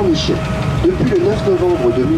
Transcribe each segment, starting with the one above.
Pornichet. Depuis le 9 novembre 2011,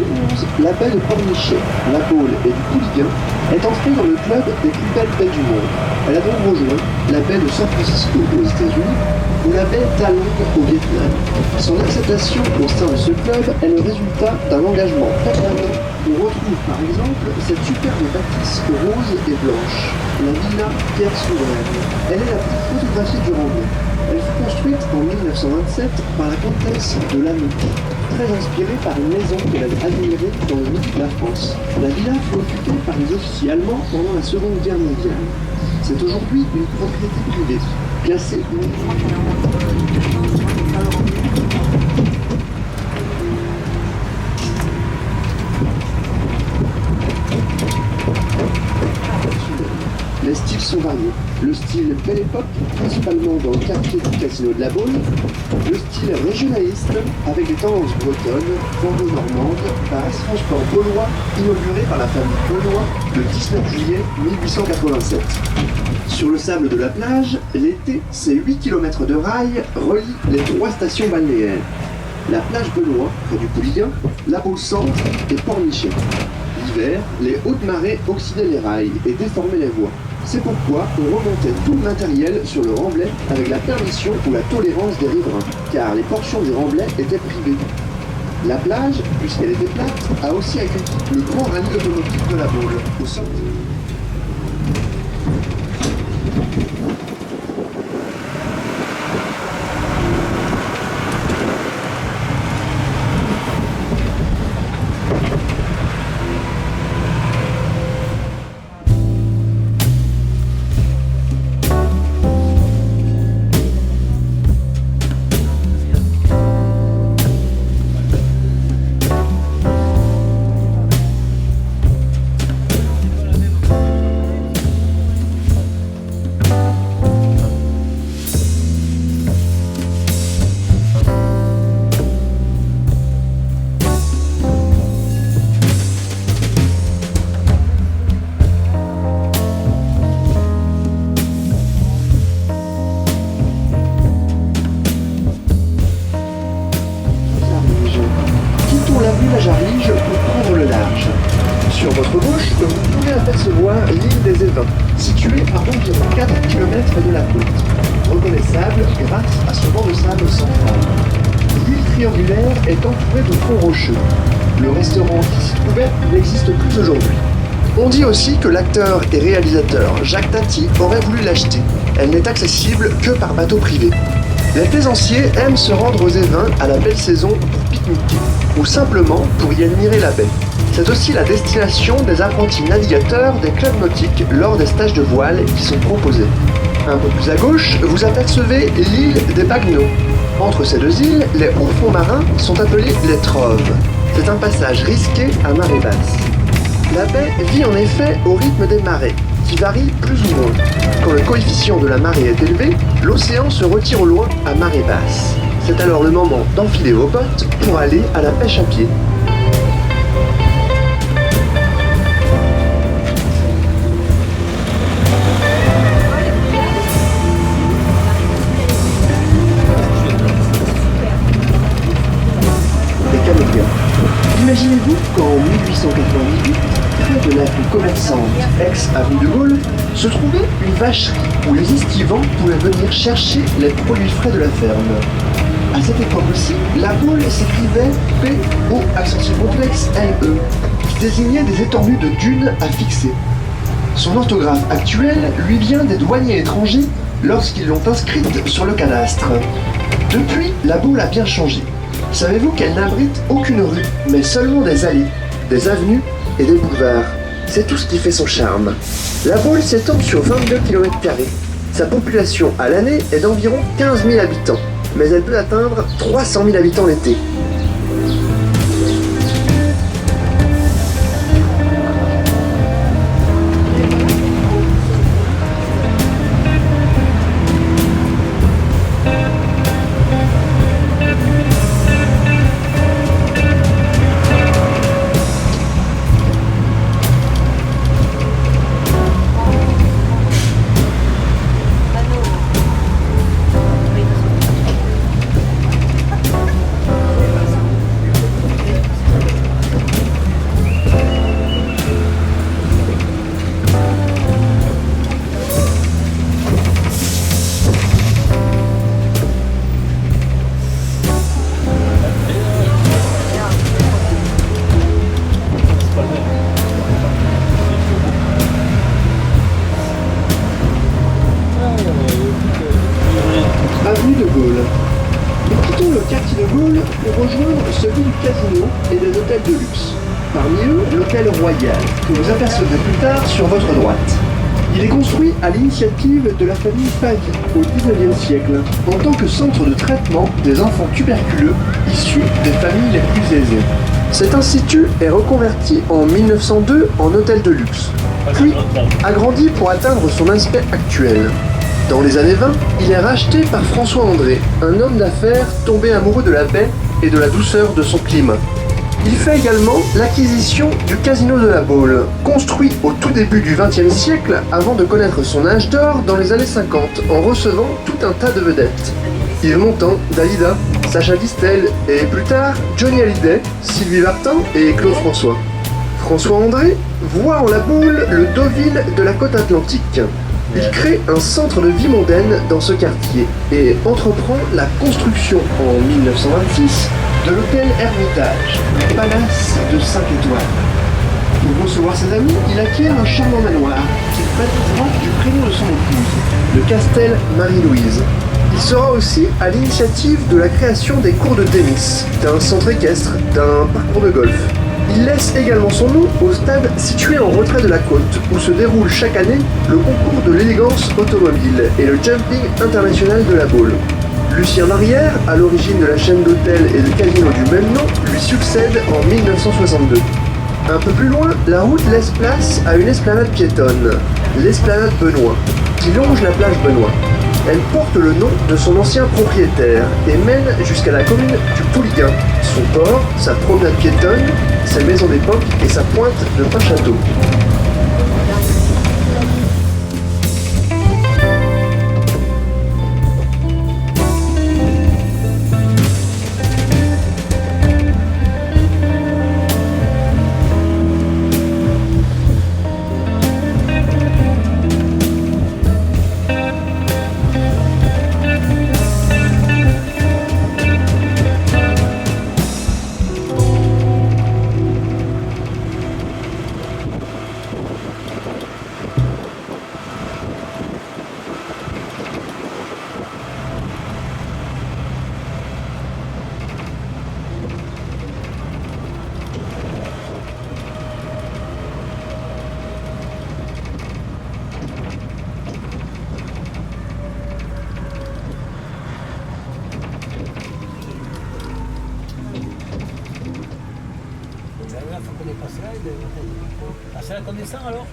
la baie de Pornichet, la Baule et du Pouliguen est entrée dans le club des plus belles baies du monde. Elle a donc rejoint la baie de San Francisco aux États-Unis ou la baie d'Along au Vietnam. Son acceptation au sein de ce club est le résultat d'un engagement permanent. On retrouve par exemple cette superbe bâtisse rose et blanche, la Villa Pierre Souveraine. Elle est la plus photographiée du Rambouillet. Elle fut construite en 1927 par la comtesse de Lamothe, très inspirée par une maison qu'elle avait admirée dans le midi de la France. La villa fut occupée par les officiers allemands pendant la Seconde Guerre mondiale. C'est aujourd'hui une propriété privée, classée Les styles sont variés. Le style Belle Époque, principalement dans le quartier du Casino de la Baule. Le style régionaliste, avec des tendances bretonnes, franco-normandes, par Transport Gaulois, inauguré par la famille Gaulois le 19 juillet 1887. Sur le sable de la plage, l'été, ces 8 km de rails relient les 3 stations balnéaires. La plage Benoît, près du Pouliguen, la Baule Centre et Pornichet. L'hiver, les hautes marées oxydaient les rails et déformaient les voies. C'est pourquoi on remontait tout le matériel sur le remblai avec la permission ou la tolérance des riverains, car les portions du remblai étaient privées. La plage, puisqu'elle était plate, a aussi accueilli le grand rallye automotive de la Baule, au centre. La Jarige pour prendre le large. Sur votre gauche, vous pouvez apercevoir l'île des Évins, située à environ 4 km de la côte, reconnaissable grâce à son banc de sable central. L'île triangulaire est entourée de fonds rocheux. Le restaurant qui s'y trouvait n'existe plus aujourd'hui. On dit aussi que l'acteur et réalisateur Jacques Tati aurait voulu l'acheter. Elle n'est accessible que par bateau privé. Les plaisanciers aiment se rendre aux Évins à la belle saison pour pique-niquer, ou simplement pour y admirer la baie. C'est aussi la destination des apprentis navigateurs des clubs nautiques lors des stages de voile qui sont proposés. Un peu plus à gauche, vous apercevez l'île des Baguenaud. Entre ces deux îles, les hauts fonds marins sont appelés les troves. C'est un passage risqué à marée basse. La baie vit en effet au rythme des marées, qui varient plus ou moins. Quand le coefficient de la marée est élevé, l'océan se retire au loin à marée basse. C'est alors le moment d'enfiler vos bottes pour aller à la pêche à pied. Les camélias. Imaginez-vous qu'en 1898, près de la rue commerçante ex-avenue de Gaulle, se trouvait une vacherie où les estivants pouvaient venir chercher les produits frais de la ferme. À cette époque aussi, la Baule s'écrivait P-O accent circonflexe L-E, qui désignait des étendues de dunes à fixer. Son orthographe actuelle lui vient des douaniers étrangers lorsqu'ils l'ont inscrite sur le cadastre. Depuis, la Baule a bien changé. Savez-vous qu'elle n'abrite aucune rue, mais seulement des allées, des avenues et des boulevards. C'est tout ce qui fait son charme. La Baule s'étend sur 22 km². Sa population à l'année est d'environ 15 000 habitants, mais elle peut atteindre 300 000 habitants l'été. l'hôtel royal, que vous apercevrez plus tard sur votre droite. Il est construit à l'initiative de la famille Pavie au XIXe siècle, en tant que centre de traitement des enfants tuberculeux issus des familles les plus aisées. Cet institut est reconverti en 1902 en hôtel de luxe, puis agrandi pour atteindre son aspect actuel. Dans les années 20, il est racheté par François André, un homme d'affaires tombé amoureux de la baie et de la douceur de son climat. Il fait également l'acquisition du Casino de la Baule, construit au tout début du XXe siècle avant de connaître son âge d'or dans les années 50 en recevant tout un tas de vedettes. Yves Montand, Dalida, Sacha Distel et plus tard Johnny Hallyday, Sylvie Vartan et Claude François. François André voit en la Baule le Deauville de la côte atlantique. Il crée un centre de vie mondaine dans ce quartier et entreprend la construction en 1926 de l'hôtel Hermitage, le palace de 5 étoiles. Pour recevoir ses amis, il acquiert un charmant manoir qu'il baptisera du prénom de son épouse, le Castel Marie-Louise. Il sera aussi à l'initiative de la création des cours de tennis, d'un centre équestre, d'un parcours de golf. Il laisse également son nom au stade situé en retrait de la côte, où se déroule chaque année le concours de l'élégance automobile et le jumping international de la Baule. Lucien Larrière, à l'origine de la chaîne d'hôtels et de casinos du même nom, lui succède en 1962. Un peu plus loin, la route laisse place à une esplanade piétonne, l'esplanade Benoît, qui longe la plage Benoît. Elle porte le nom de son ancien propriétaire et mène jusqu'à la commune du Pouliguen, son port, sa promenade piétonne, ses maisons d'époque et sa pointe de Pin-Château. Passer la connaissance alors?